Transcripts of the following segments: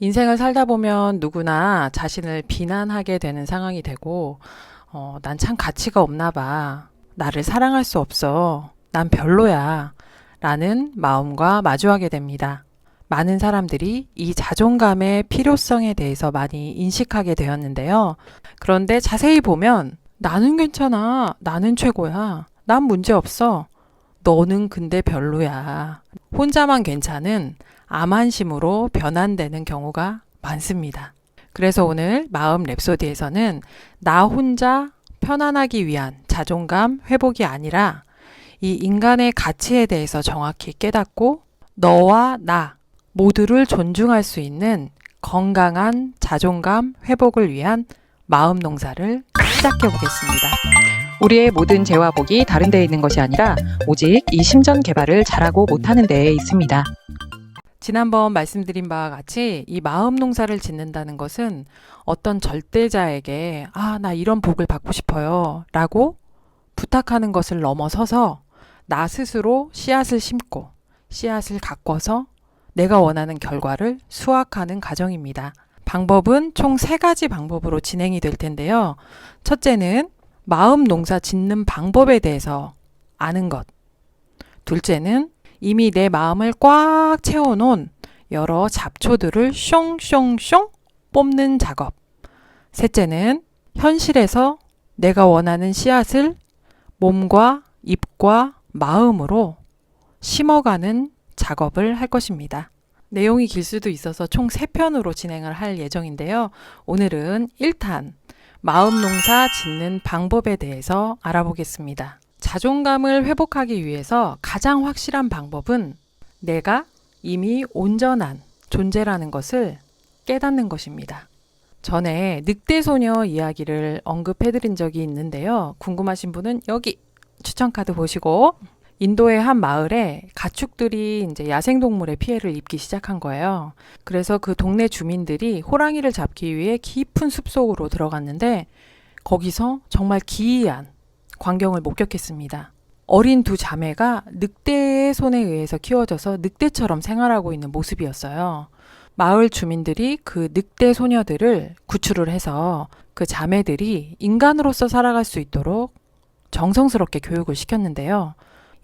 인생을 살다 보면 누구나 자신을 비난하게 되는 상황이 되고, 난 참 가치가 없나 봐. 나를 사랑할 수 없어. 난 별로야. 라는 마음과 마주하게 됩니다. 많은 사람들이 이 자존감의 필요성에 대해서 많이 인식하게 되었는데요. 그런데 자세히 보면 나는 괜찮아. 나는 최고야. 난 문제 없어. 너는 근데 별로야. 혼자만 괜찮은 암한심으로 변환되는 경우가 많습니다. 그래서 오늘 마음 랩소디에서는 나 혼자 편안하기 위한 자존감 회복이 아니라 이 인간의 가치에 대해서 정확히 깨닫고 너와 나 모두를 존중할 수 있는 건강한 자존감 회복을 위한 마음 농사를 시작해 보겠습니다. 우리의 모든 재와 복이 다른 데에 있는 것이 아니라 오직 이 심전 개발을 잘하고 못하는 데에 있습니다. 지난번 말씀드린 바와 같이 이 마음 농사를 짓는다는 것은 어떤 절대자에게 나 이런 복을 받고 싶어요 라고 부탁하는 것을 넘어서서 나 스스로 씨앗을 심고 씨앗을 가꿔서 내가 원하는 결과를 수확하는 과정입니다. 방법은 총 3가지 방법으로 진행이 될 텐데요. 첫째는 마음 농사 짓는 방법에 대해서 아는 것. 둘째는 이미 내 마음을 꽉 채워놓은 여러 잡초들을 숑숑숑 뽑는 작업. 셋째는 현실에서 내가 원하는 씨앗을 몸과 입과 마음으로 심어가는 작업을 할 것입니다. 내용이 길 수도 있어서 총 3편으로 진행을 할 예정인데요. 오늘은 1탄 마음 농사 짓는 방법에 대해서 알아보겠습니다. 자존감을 회복하기 위해서 가장 확실한 방법은 내가 이미 온전한 존재라는 것을 깨닫는 것입니다. 전에 늑대소녀 이야기를 언급해드린 적이 있는데요. 궁금하신 분은 여기 추천카드 보시고 인도의 한 마을에 가축들이 이제 야생동물의 피해를 입기 시작한 거예요. 그래서 그 동네 주민들이 호랑이를 잡기 위해 깊은 숲속으로 들어갔는데 거기서 정말 기이한 광경을 목격했습니다. 어린 2 자매가 늑대의 손에 의해서 키워져서 늑대처럼 생활하고 있는 모습이었어요. 마을 주민들이 그 늑대 소녀들을 구출을 해서 그 자매들이 인간으로서 살아갈 수 있도록 정성스럽게 교육을 시켰는데요.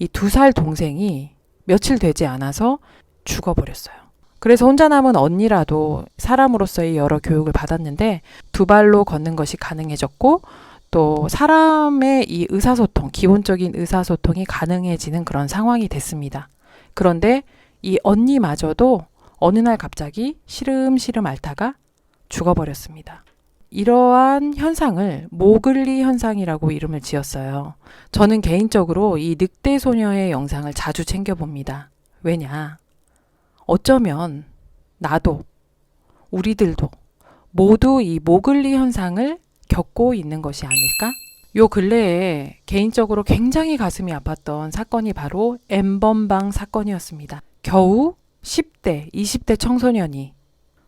이 2살 동생이 며칠 되지 않아서 죽어버렸어요. 그래서 혼자 남은 언니라도 사람으로서의 여러 교육을 받았는데 2발로 걷는 것이 가능해졌고 또 사람의 이 의사소통, 기본적인 의사소통이 가능해지는 그런 상황이 됐습니다. 그런데 이 언니마저도 어느 날 갑자기 시름시름 앓다가 죽어버렸습니다. 이러한 현상을 모글리 현상이라고 이름을 지었어요. 저는 개인적으로 이 늑대 소녀의 영상을 자주 챙겨봅니다. 왜냐? 어쩌면 나도, 우리들도 모두 이 모글리 현상을 겪고 있는 것이 아닐까? 요 근래에 개인적으로 굉장히 가슴이 아팠던 사건이 바로 N번방 사건이었습니다. 겨우 10대, 20대 청소년이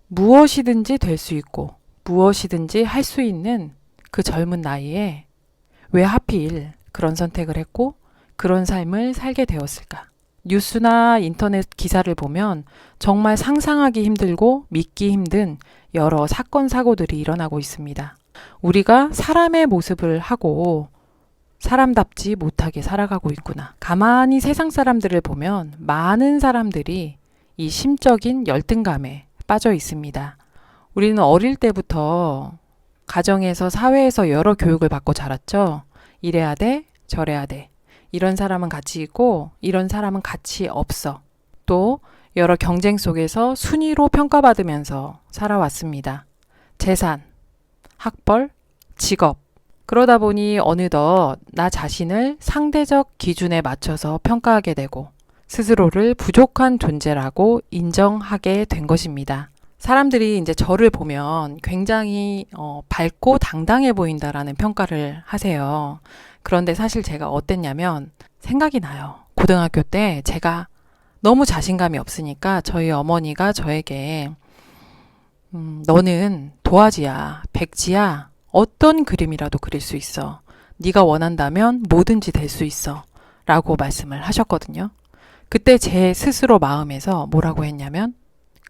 무엇이든지 될 수 있고 무엇이든지 할 수 있는 그 젊은 나이에 왜 하필 그런 선택을 했고 그런 삶을 살게 되었을까? 뉴스나 인터넷 기사를 보면 정말 상상하기 힘들고 믿기 힘든 여러 사건, 사고들이 일어나고 있습니다. 우리가 사람의 모습을 하고 사람답지 못하게 살아가고 있구나. 가만히 세상 사람들을 보면 많은 사람들이 이 심적인 열등감에 빠져 있습니다. 우리는 어릴 때부터 가정에서 사회에서 여러 교육을 받고 자랐죠. 이래야 돼, 저래야 돼. 이런 사람은 가치 있고 이런 사람은 가치 없어. 또 여러 경쟁 속에서 순위로 평가받으면서 살아왔습니다. 재산, 학벌, 직업. 그러다 보니 어느덧 나 자신을 상대적 기준에 맞춰서 평가하게 되고 스스로를 부족한 존재라고 인정하게 된 것입니다. 사람들이 이제 저를 보면 굉장히 밝고 당당해 보인다라는 평가를 하세요. 그런데 사실 제가 어땠냐면 생각이 나요. 고등학교 때 제가 너무 자신감이 없으니까 저희 어머니가 저에게 너는 도화지야, 백지야, 어떤 그림이라도 그릴 수 있어. 네가 원한다면 뭐든지 될 수 있어. 라고 말씀을 하셨거든요. 그때 제 스스로 마음에서 뭐라고 했냐면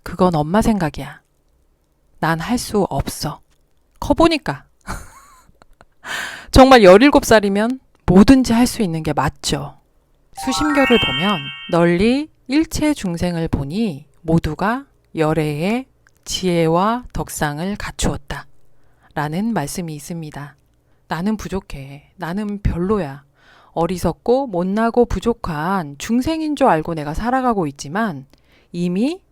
그건 엄마 생각이야. 난 할 수 없어. 커보니까. 정말 17살이면 뭐든지 할 수 있는 게 맞죠. 수심결을 보면 널리 일체 중생을 보니 모두가 열애의 지혜와 덕상을 갖추었다. 라는 말씀이 있습니다. 나는 부족해. 나는 별로야. 어리석고 못나고 부족한 중생인 줄 알고 내가 살아가고 있지만 이미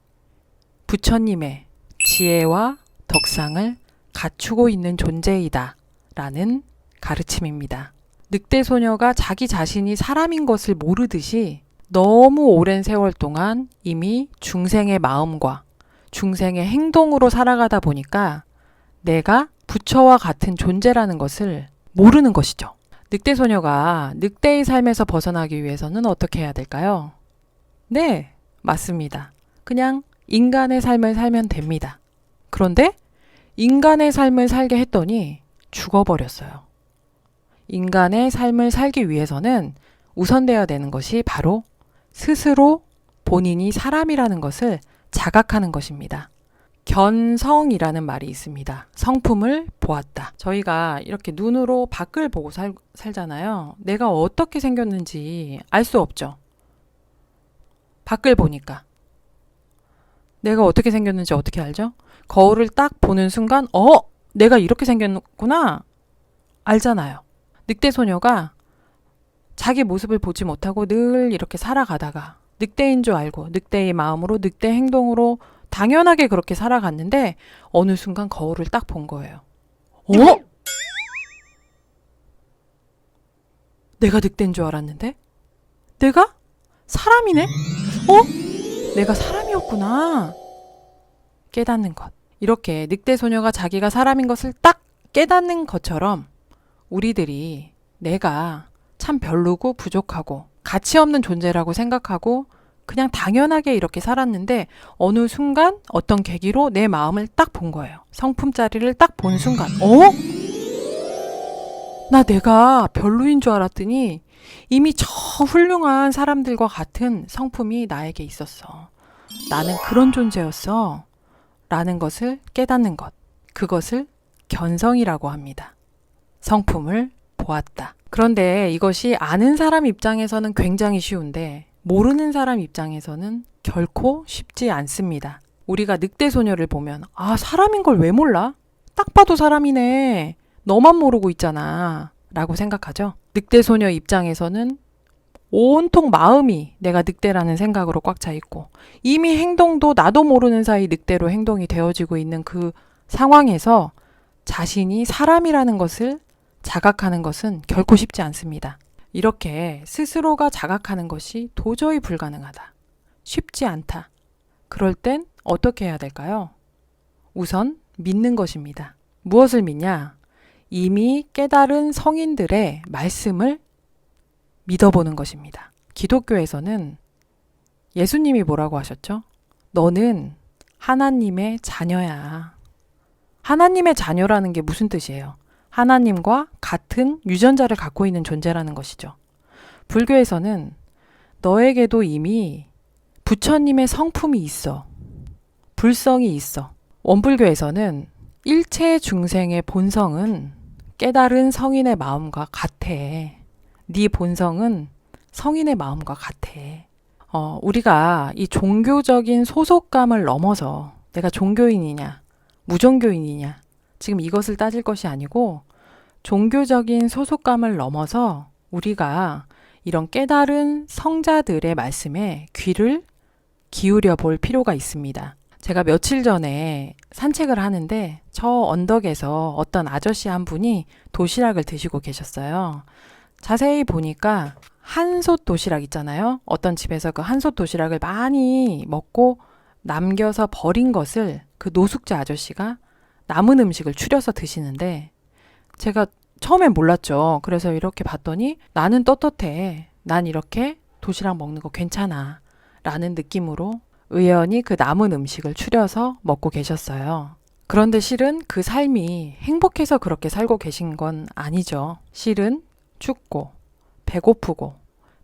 부처님의 지혜와 덕상을 갖추고 있는 존재이다. 라는 가르침입니다. 늑대 소녀가 자기 자신이 사람인 것을 모르듯이 너무 오랜 세월 동안 이미 중생의 마음과 중생의 행동으로 살아가다 보니까 내가 부처와 같은 존재라는 것을 모르는 것이죠. 늑대 소녀가 늑대의 삶에서 벗어나기 위해서는 어떻게 해야 될까요? 네, 맞습니다. 그냥 인간의 삶을 살면 됩니다. 그런데 인간의 삶을 살게 했더니 죽어버렸어요. 인간의 삶을 살기 위해서는 우선되어야 되는 것이 바로 스스로 본인이 사람이라는 것을 자각하는 것입니다. 견성이라는 말이 있습니다. 성품을 보았다. 저희가 이렇게 눈으로 밖을 보고 살잖아요. 내가 어떻게 생겼는지 알 수 없죠. 밖을 보니까. 내가 어떻게 생겼는지 어떻게 알죠? 거울을 딱 보는 순간, 내가 이렇게 생겼구나. 알잖아요. 늑대 소녀가 자기 모습을 보지 못하고 늘 이렇게 살아가다가 늑대인 줄 알고 늑대의 마음으로 늑대 행동으로 당연하게 그렇게 살아갔는데 어느 순간 거울을 딱 본 거예요. 내가 늑대인 줄 알았는데? 내가 사람이네? 내가 사람이었구나. 깨닫는 것. 이렇게 늑대 소녀가 자기가 사람인 것을 딱 깨닫는 것처럼 우리들이 내가 참 별로고 부족하고 가치 없는 존재라고 생각하고 그냥 당연하게 이렇게 살았는데 어느 순간 어떤 계기로 내 마음을 딱 본 거예요. 성품자리를 딱 본 순간 나 내가 별로인 줄 알았더니 이미 저 훌륭한 사람들과 같은 성품이 나에게 있었어. 나는 그런 존재였어. 라는 것을 깨닫는 것. 그것을 견성이라고 합니다. 성품을 보았다. 그런데 이것이 아는 사람 입장에서는 굉장히 쉬운데 모르는 사람 입장에서는 결코 쉽지 않습니다. 우리가 늑대 소녀를 보면 사람인 걸 왜 몰라? 딱 봐도 사람이네. 너만 모르고 있잖아. 라고 생각하죠. 늑대 소녀 입장에서는 온통 마음이 내가 늑대라는 생각으로 꽉 차 있고 이미 행동도 나도 모르는 사이 늑대로 행동이 되어지고 있는 그 상황에서 자신이 사람이라는 것을 자각하는 것은 결코 쉽지 않습니다. 이렇게 스스로가 자각하는 것이 도저히 불가능하다. 쉽지 않다. 그럴 땐 어떻게 해야 될까요? 우선 믿는 것입니다. 무엇을 믿냐? 이미 깨달은 성인들의 말씀을 믿어보는 것입니다. 기독교에서는 예수님이 뭐라고 하셨죠? 너는 하나님의 자녀야. 하나님의 자녀라는 게 무슨 뜻이에요? 하나님과 같은 유전자를 갖고 있는 존재라는 것이죠. 불교에서는 너에게도 이미 부처님의 성품이 있어. 불성이 있어. 원불교에서는 일체 중생의 본성은 깨달은 성인의 마음과 같아. 네 본성은 성인의 마음과 같아. 우리가 이 종교적인 소속감을 넘어서 내가 종교인이냐, 무종교인이냐, 지금 이것을 따질 것이 아니고 종교적인 소속감을 넘어서 우리가 이런 깨달은 성자들의 말씀에 귀를 기울여 볼 필요가 있습니다. 제가 며칠 전에 산책을 하는데 저 언덕에서 어떤 아저씨 한 분이 도시락을 드시고 계셨어요. 자세히 보니까 한솥 도시락 있잖아요. 어떤 집에서 그 한솥 도시락을 많이 먹고 남겨서 버린 것을 그 노숙자 아저씨가 남은 음식을 추려서 드시는데 제가 처음엔 몰랐죠. 그래서 이렇게 봤더니 나는 떳떳해. 난 이렇게 도시락 먹는 거 괜찮아. 라는 느낌으로 의연히 그 남은 음식을 추려서 먹고 계셨어요. 그런데 실은 그 삶이 행복해서 그렇게 살고 계신 건 아니죠. 실은 춥고 배고프고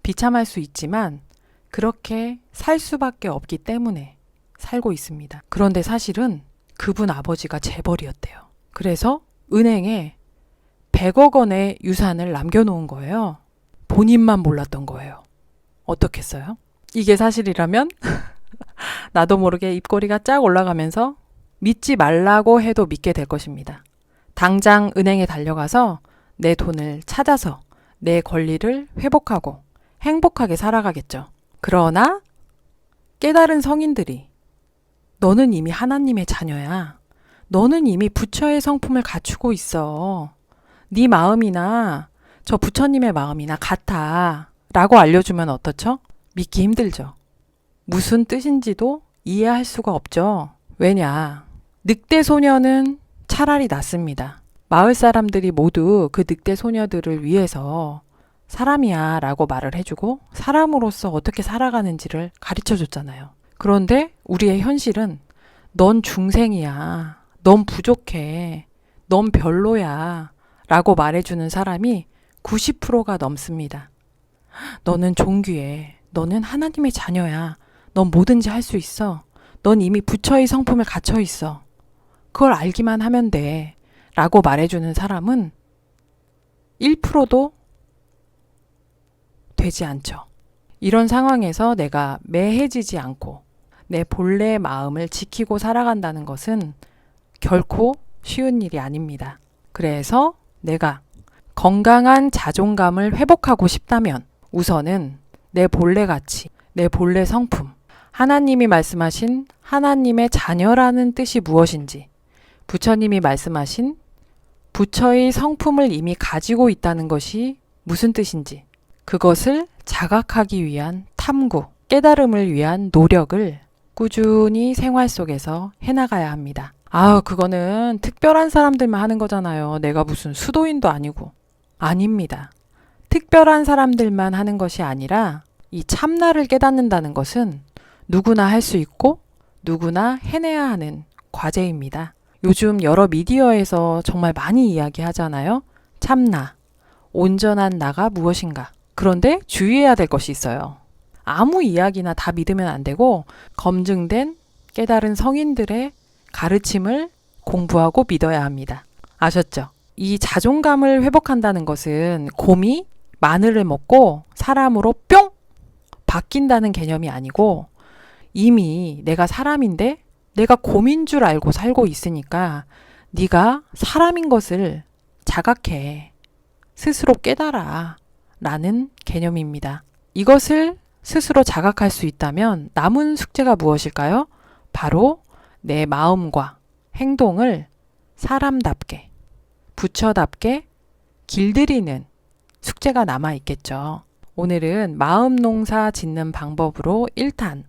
비참할 수 있지만 그렇게 살 수밖에 없기 때문에 살고 있습니다. 그런데 사실은 그분 아버지가 재벌이었대요. 그래서 은행에 100억 원의 유산을 남겨놓은 거예요. 본인만 몰랐던 거예요. 어떻겠어요? 이게 사실이라면 나도 모르게 입꼬리가 쫙 올라가면서 믿지 말라고 해도 믿게 될 것입니다. 당장 은행에 달려가서 내 돈을 찾아서 내 권리를 회복하고 행복하게 살아가겠죠. 그러나 깨달은 성인들이 너는 이미 하나님의 자녀야. 너는 이미 부처의 성품을 갖추고 있어. 네 마음이나 저 부처님의 마음이나 같아. 라고 알려주면 어떻죠? 믿기 힘들죠. 무슨 뜻인지도 이해할 수가 없죠. 왜냐? 늑대 소녀는 차라리 낫습니다. 마을 사람들이 모두 그 늑대 소녀들을 위해서 사람이야 라고 말을 해주고 사람으로서 어떻게 살아가는지를 가르쳐 줬잖아요. 그런데 우리의 현실은 넌 중생이야. 넌 부족해. 넌 별로야. 라고 말해주는 사람이 90%가 넘습니다. 너는 존귀해. 너는 하나님의 자녀야. 넌 뭐든지 할 수 있어. 넌 이미 부처의 성품을 갖춰 있어. 그걸 알기만 하면 돼. 라고 말해주는 사람은 1%도 되지 않죠. 이런 상황에서 내가 매해지지 않고 내 본래의 마음을 지키고 살아간다는 것은 결코 쉬운 일이 아닙니다. 그래서 내가 건강한 자존감을 회복하고 싶다면 우선은 내 본래 가치, 내 본래 성품, 하나님이 말씀하신 하나님의 자녀라는 뜻이 무엇인지, 부처님이 말씀하신 부처의 성품을 이미 가지고 있다는 것이 무슨 뜻인지, 그것을 자각하기 위한 탐구, 깨달음을 위한 노력을 꾸준히 생활 속에서 해나가야 합니다. 그거는 특별한 사람들만 하는 거잖아요. 내가 무슨 수도인도 아니고. 아닙니다. 특별한 사람들만 하는 것이 아니라 이 참나를 깨닫는다는 것은 누구나 할 수 있고 누구나 해내야 하는 과제입니다. 요즘 여러 미디어에서 정말 많이 이야기하잖아요. 참나, 온전한 나가 무엇인가. 그런데 주의해야 될 것이 있어요. 아무 이야기나 다 믿으면 안 되고 검증된 깨달은 성인들의 가르침을 공부하고 믿어야 합니다. 아셨죠? 이 자존감을 회복한다는 것은 곰이 마늘을 먹고 사람으로 뿅! 바뀐다는 개념이 아니고 이미 내가 사람인데 내가 곰인 줄 알고 살고 있으니까 네가 사람인 것을 자각해. 스스로 깨달아. 라는 개념입니다. 이것을 스스로 자각할 수 있다면 남은 숙제가 무엇일까요? 바로 내 마음과 행동을 사람답게, 부처답게 길들이는 숙제가 남아 있겠죠. 오늘은 마음 농사 짓는 방법으로 1탄,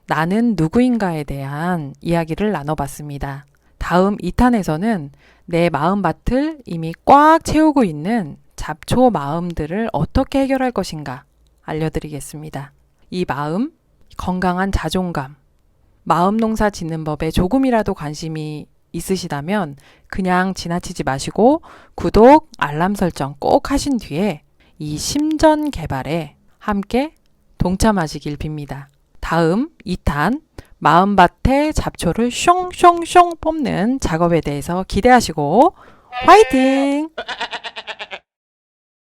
나는 누구인가에 대한 이야기를 나눠봤습니다. 다음 2탄에서는 내 마음밭을 이미 꽉 채우고 있는 잡초 마음들을 어떻게 해결할 것인가 알려드리겠습니다. 이 마음, 건강한 자존감, 마음 농사 짓는 법에 조금이라도 관심이 있으시다면 그냥 지나치지 마시고 구독, 알람 설정 꼭 하신 뒤에 이 심전 개발에 함께 동참하시길 빕니다. 다음 2탄 마음밭의 잡초를 숑숑숑 뽑는 작업에 대해서 기대하시고 화이팅!